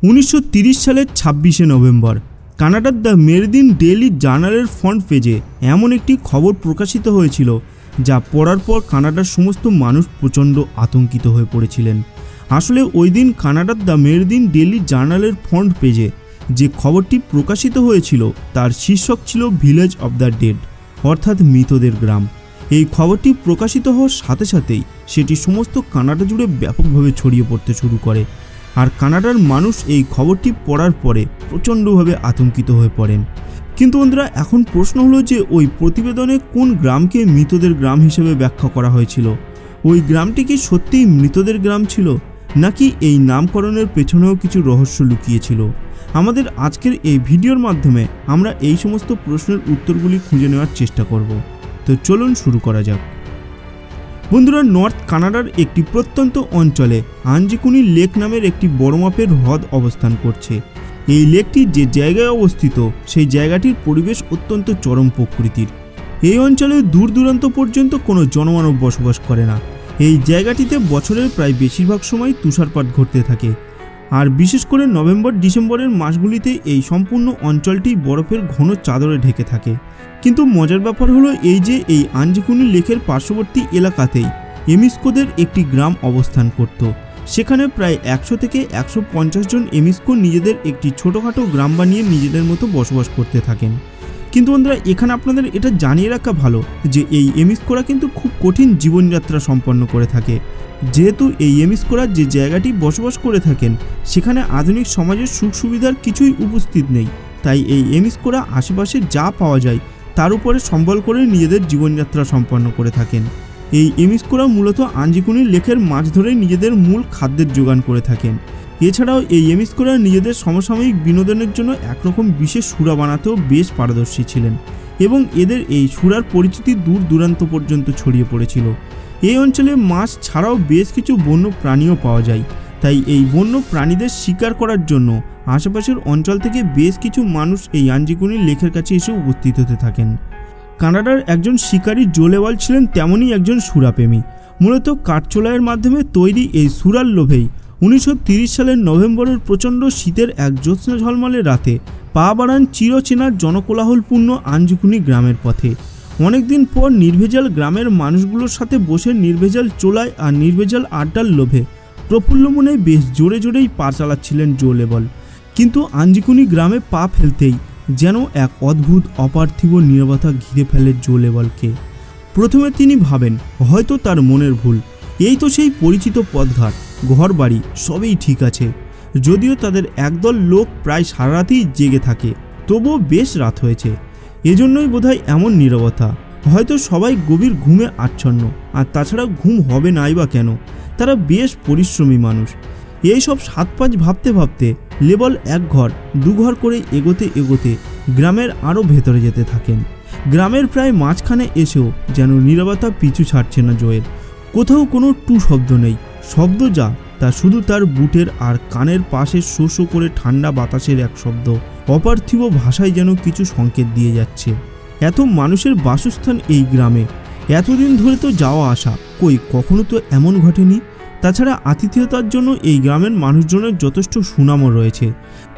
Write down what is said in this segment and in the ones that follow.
1930 সালের 26শে নভেম্বর কানাডার the মেরিদিন daily জার্নালের front পেজে এমন একটি খবর প্রকাশিত হয়েছিল যা পড়ার পর কানাডার সমস্ত মানুষ প্রচণ্ড আতঙ্কিত হয়ে পড়েছিলেন। আসলে ওই দিন কানাডার দ্য মেরিদিন ডেইলি জার্নালের ফ্রন্ট পেজে যে খবরটি প্রকাশিত হয়েছিল তার শীর্ষক ছিল ভিলেজ অব দ্য ডেড, অর্থাৎ মৃতদের গ্রাম। এই খবরটি প্রকাশিত হওয়ার সাথে সাথেই সেটি সমস্ত কানাডা জুড়ে ব্যাপকভাবে ছড়িয়ে পড়তে শুরু করে, আর কানাডার মানুষ এই খবরটি পড়ার পরে প্রচণ্ডভাবে আতঙ্কিত হয়ে পড়েন। কিন্তু বন্ধুরা, এখন প্রশ্ন হলো যে ওই প্রতিবেদনে কোন গ্রামকে মৃতদের গ্রাম হিসেবে ব্যাখ্যা করা হয়েছিল? ওই গ্রামটি কি সত্যিই মৃতদের গ্রাম ছিল, নাকি এই নামকরণের পেছনেও কিছু রহস্য লুকিয়েছিল? আমাদের আজকের এই ভিডিওর মাধ্যমে আমরা এই সমস্ত প্রশ্নের উত্তরগুলি খুঁজে নেওয়ার চেষ্টা করব। তো চলুন শুরু করা যাক। বন্ধুরা, নর্থ কানাডার একটি প্রত্যন্ত অঞ্চলে আঞ্জিকুনি লেক নামের একটি বড় মাপের হ্রদ অবস্থান করছে। এই লেকটি যে জায়গায় অবস্থিত সেই জায়গাটির পরিবেশ অত্যন্ত চরম প্রকৃতির। এই অঞ্চলে দূর দূরান্ত পর্যন্ত কোনো জনমানব বসবাস করে না। এই জায়গাটিতে বছরের প্রায় বেশিরভাগ সময় তুষারপাত ঘটতে থাকে, আর বিশেষ করে নভেম্বর ডিসেম্বরের মাসগুলিতে এই সম্পূর্ণ অঞ্চলটি বরফের ঘন চাদরে ঢেকে থাকে। কিন্তু মজার ব্যাপার হলো এই যে এই আঞ্জিকুনি লেকের পার্শ্ববর্তী এলাকাতেই এমিস্কোদের একটি গ্রাম অবস্থান করত। সেখানে প্রায় 100 থেকে 150 জন এমিস্কো নিজেদের একটি ছোটোখাটো গ্রাম বানিয়ে নিজেদের মতো বসবাস করতে থাকেন। কিন্তু বন্ধুরা, এখানে আপনাদের এটা জানিয়ে রাখা ভালো যে এই এমিস্কোরা কিন্তু খুব কঠিন জীবনযাত্রা সম্পন্ন করে থাকে। যেহেতু এই এমিস্কোরা যে জায়গাটি বসবাস করে থাকেন সেখানে আধুনিক সমাজের সুখ সুবিধার কিছুই উপস্থিত নেই, তাই এই এমিস্কোরা আশেপাশে যা পাওয়া যায় তার উপরে সম্বল করে নিজেদের জীবনযাত্রা সম্পন্ন করে থাকেন। এই এমিস্কোরা মূলত আঞ্জিকুনি লেকের মাছ ধরে নিজেদের মূল খাদ্যের যোগান করে থাকেন। এছাড়াও এই এমিস্কোরা নিজেদের সমসাময়িক বিনোদনের জন্য একরকম বিশেষ সুরা বানাতেও বেশ পারদর্শী ছিলেন, এবং এদের এই সুরার পরিচিতি দূর দূরান্ত পর্যন্ত ছড়িয়ে পড়েছিল। এই অঞ্চলে মাছ ছাড়াও বেশ কিছু বন্য প্রাণীও পাওয়া যায়, তাই এই বন্য প্রাণীদের শিকার করার জন্য আশেপাশের অঞ্চল থেকে বেশ কিছু মানুষ এই আঞ্জিকুনি লেকের কাছে এসে উপস্থিত হতে থাকেন। কানাডার একজন শিকারী জো লেভাল ছিলেন তেমনই একজন সুরাপ্রেমী। মূলত কাঠচোলাইয়ের মাধ্যমে তৈরি এই সুরার লোভেই 1930 সালের নভেম্বরের প্রচণ্ড শীতের এক জ্যোৎস্না ঝলমলে রাতে পা বাড়ান চিরচেনার জনকোলাহলপূর্ণ আঞ্জিকুনি গ্রামের পথে। অনেকদিন পর নির্ভেজাল গ্রামের মানুষগুলোর সাথে বসে নির্ভেজাল চোলায় আর নির্ভেজাল আড্ডার লোভে প্রফুল্ল মনে বেশ জোরে জোরেই পা চালাচ্ছিলেন জো লেভাল। কিন্তু আঞ্জিকুনি গ্রামে পা ফেলতেই যেন এক অদ্ভুত অপার্থিব নীরবতা ঘিরে ফেলে জো লেভালকে। প্রথমে তিনি ভাবেন হয়তো তার মনের ভুল, এই তো সেই পরিচিত পথঘাট, ঘর বাড়ি সবই ঠিক আছে। যদিও তাদের একদল লোক প্রায় সারা রাতেই জেগে থাকে, তবুও বেশ রাত হয়েছে, এজন্যই বোধহয় এমন নীরবতা। হয়তো সবাই গভীর ঘুমে আচ্ছন্ন, আর তাছাড়া ঘুম হবে নাই বা কেন, তারা বেশ পরিশ্রমী মানুষ। এই সব সাত পাঁচ ভাবতে ভাবতে লেভাল এক ঘর দু ঘর করে এগোতে এগোতে গ্রামের আরও ভেতরে যেতে থাকেন। গ্রামের প্রায় মাঝখানে এসেও যেন নীরবতা পিছু ছাড়ছে না জোয়ের। কোথাও কোনো টু শব্দ নেই, শব্দ যা তা শুধু তার বুটের আর কানের পাশে শো শো করে ঠান্ডা বাতাসের এক শব্দ অপার্থিব ভাষায় যেন কিছু সংকেত দিয়ে যাচ্ছে। এত মানুষের বাসস্থান এই গ্রামে, এতদিন ধরে তো যাওয়া আসা, কই কখনো তো এমন ঘটেনি। তাছাড়া আতিথেয়তার জন্য এই গ্রামের মানুষজনের যথেষ্ট সুনামও রয়েছে।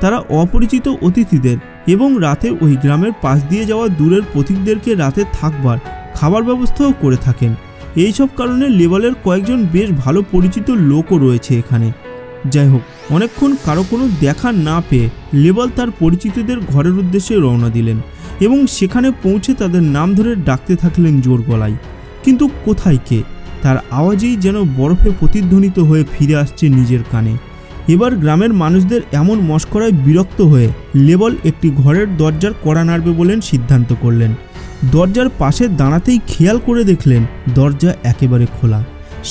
তারা অপরিচিত অতিথিদের এবং রাতে ওই গ্রামের পাশ দিয়ে যাওয়া দূরের পথিকদেরকে রাতে থাকবার খাবার ব্যবস্থাও করে থাকেন। এই সব কারণে লেভালের কয়েকজন বেশ ভালো পরিচিত লোকও রয়েছে এখানে। যাই হোক, অনেকক্ষণ কারো কোনো দেখা না পেয়ে লেভাল তার পরিচিতদের ঘরের উদ্দেশ্যে রওনা দিলেন, এবং সেখানে পৌঁছে তাদের নাম ধরে ডাকতে থাকলেন জোর গলায়। কিন্তু কোথায় কে, তার আওয়াজেই যেন বরফে প্রতিধ্বনিত হয়ে ফিরে আসছে নিজের কানে। এবার গ্রামের মানুষদের এমন মশকরায় বিরক্ত হয়ে লেভাল একটি ঘরের দরজার কড়া নাড়বে বলেন সিদ্ধান্ত করলেন। দরজার পাশে দাঁড়াতেই খেয়াল করে দেখলেন দরজা একেবারে খোলা।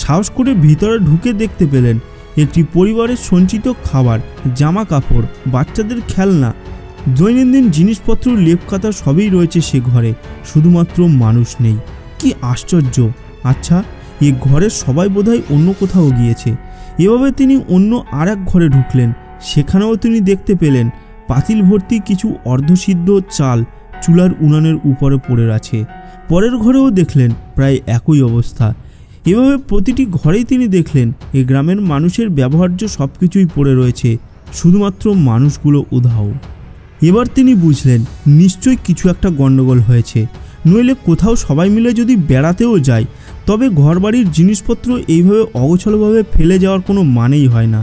সাহস করে ভিতরে ঢুকে দেখতে পেলেন একটি পরিবারের সঞ্চিত খাবার, জামা কাপড়, বাচ্চাদের খেলনা, দৈনন্দিন জিনিসপত্র, লেপকাতা সবই রয়েছে সে ঘরে, শুধুমাত্র মানুষ নেই। কি আশ্চর্য! আচ্ছা, এ ঘরের সবাই বোধহয় অন্য কোথাও গিয়েছে। এভাবে তিনি অন্য আর এক ঘরে ঢুকলেন। সেখানেও তিনি দেখতে পেলেন পাতিল ভর্তি কিছু অর্ধসিদ্ধ চাল চুলার উনানের উপরে পড়ে আছে। পরের ঘরেও দেখলেন প্রায় একই অবস্থা। এভাবে প্রতিটি ঘরেই তিনি দেখলেন এই গ্রামের মানুষের ব্যবহার্য সব কিছুই পড়ে রয়েছে, শুধুমাত্র মানুষগুলো উধাও। এবার তিনি বুঝলেন নিশ্চয়ই কিছু একটা গণ্ডগোল হয়েছে, নইলে কোথাও সবাই মিলে যদি বেড়াতেও যায় তবে ঘরবাড়ির জিনিসপত্র এইভাবে অগোছালোভাবে ফেলে যাওয়ার কোনো মানেই হয় না।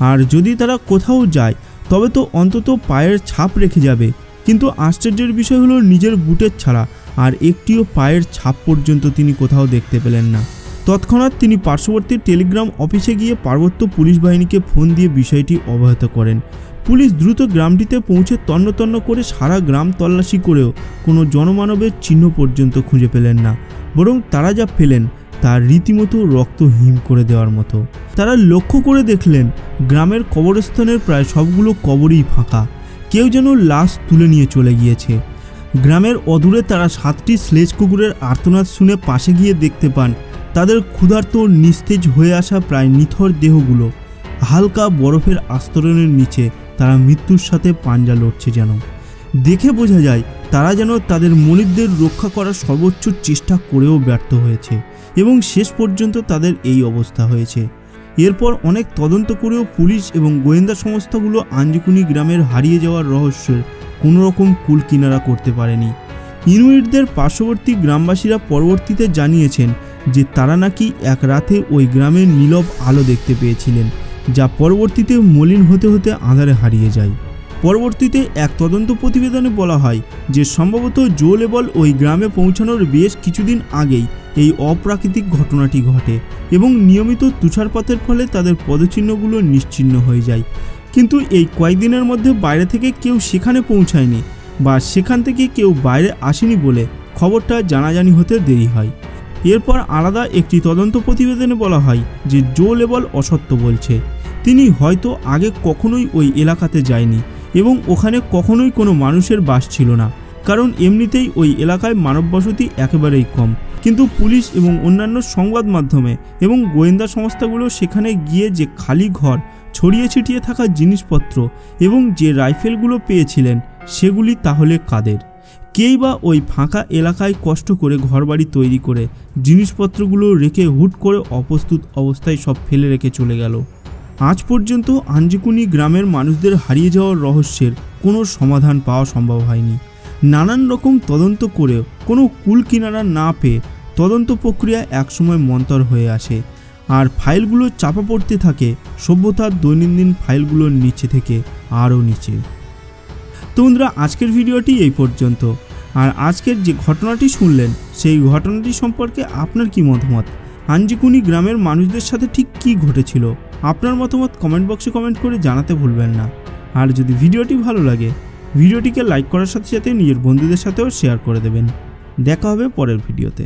আর যদি তারা কোথাও যায় তবে তো অন্তত পায়ের ছাপ রেখে যাবে, কিন্তু আশ্চর্যের বিষয় হলো নিজের বুটের ছাড়া আর একটিও পায়ের ছাপ পর্যন্ত তিনি কোথাও দেখতে পেলেন না। তৎক্ষণাৎ তিনি পার্শ্ববর্তী টেলিগ্রাম অফিসে গিয়ে পার্বত্য পুলিশ বাহিনীকে ফোন দিয়ে বিষয়টি অবহিত করেন। পুলিশ দ্রুত গ্রামটিতে পৌঁছে তন্ন করে সারা গ্রাম তল্লাশি করেও কোনো জনমানবের চিহ্ন পর্যন্ত খুঁজে পেলেন না, বরং তারা যা পেলেন তা রীতিমতো রক্ত হিম করে দেওয়ার মতো। তারা লক্ষ্য করে দেখলেন গ্রামের কবরস্থানের প্রায় সবগুলো কবরই ফাঁকা, কেউ যেন লাশ তুলে নিয়ে চলে গিয়েছে। গ্রামের অদূরে তারা 7টি স্লেজ কুকুরের আর্তনাদ শুনে পাশে গিয়ে দেখতে পান তাদের ক্ষুধার্ত নিস্তেজ হয়ে আসা প্রায় নিথর দেহগুলো হালকা বরফের আস্তরণের নিচে তারা মৃত্যুর সাথে পাঞ্জা লড়ছে। যেন দেখে বোঝা যায় তারা যেন তাদের মনিবদের রক্ষা করার সর্বোচ্চ চেষ্টা করেও ব্যর্থ হয়েছে এবং শেষ পর্যন্ত তাদের এই অবস্থা হয়েছে। এরপর অনেক তদন্ত করেও পুলিশ এবং গোয়েন্দা সংস্থাগুলো আঞ্জিকুনি গ্রামের হারিয়ে যাওয়ার রহস্যের কোনো রকম কুল কিনারা করতে পারেনি। ইনুইটদের পার্শ্ববর্তী গ্রামবাসীরা পরবর্তীতে জানিয়েছেন যে তারা নাকি এক রাতে ওই গ্রামের নীলব আলো দেখতে পেয়েছিলেন, যা পরবর্তীতে মলিন হতে হতে আঁধারে হারিয়ে যায়। পরবর্তীতে এক তদন্ত প্রতিবেদনে বলা হয় যে সম্ভবত জো লেবল ওই গ্রামে পৌঁছানোর বেশ কিছুদিন আগেই এই অপ্রাকৃতিক ঘটনাটি ঘটে এবং নিয়মিত তুষারপাতের ফলে তাদের পদচিহ্নগুলো নিশ্চিহ্ন হয়ে যায়। কিন্তু এই কয়েকদিনের মধ্যে বাইরে থেকে কেউ সেখানে পৌঁছায়নি বা সেখান থেকে কেউ বাইরে আসেনি বলে খবরটা জানাজানি হতে দেরি হয়। এরপর আলাদা একটি তদন্ত প্রতিবেদনে বলা হয় যে জো লেবল অসত্য বলছে। তিনি হয়তো আগে কখনোই ওই এলাকাতে যায়নি এবং ওখানে কখনোই কোনো মানুষের বাস ছিল না, কারণ এমনিতেই ওই এলাকায় মানব বসতি একেবারেই কম। কিন্তু পুলিশ এবং অন্যান্য সংবাদ মাধ্যমে এবং গোয়েন্দা সংস্থাগুলো সেখানে গিয়ে যে খালি ঘর, ছড়িয়ে ছিটিয়ে থাকা জিনিসপত্র এবং যে রাইফেলগুলো পেয়েছিলেন সেগুলি তাহলে কাদের? কেই বা ওই ফাঁকা এলাকায় কষ্ট করে ঘরবাড়ি তৈরি করে জিনিসপত্রগুলো রেখে হুট করে অপ্রস্তুত অবস্থায় সব ফেলে রেখে চলে গেল? আজ পর্যন্ত আঞ্জিকুনি গ্রামের মানুষদের হারিয়ে যাওয়ার রহস্যের কোনো সমাধান পাওয়া সম্ভব হয়নি। নানান রকম তদন্ত করেও কোনো কুল কিনারা না পেয়ে তদন্ত প্রক্রিয়া একসময় মন্তর হয়ে আসে আর ফাইলগুলো চাপা পড়তে থাকে সভ্যতার দৈনন্দিন ফাইলগুলোর নিচে থেকে আরও নিচে। তো বন্ধুরা, আজকের ভিডিওটি এই পর্যন্ত। আর আজকের যে ঘটনাটি শুনলেন সেই ঘটনাটি সম্পর্কে আপনার কি মতামত? আঞ্জিকুনি গ্রামের মানুষদের সাথে ঠিক কী ঘটেছিল? আপনার মতামত কমেন্ট বক্সে কমেন্ট করে জানাতে ভুলবেন না। আর যদি ভিডিওটি ভালো লাগে ভিডিওটিকে লাইক করার সাথে সাথে নিজের বন্ধুদের সাথেও শেয়ার করে দেবেন। দেখা হবে পরের ভিডিওতে।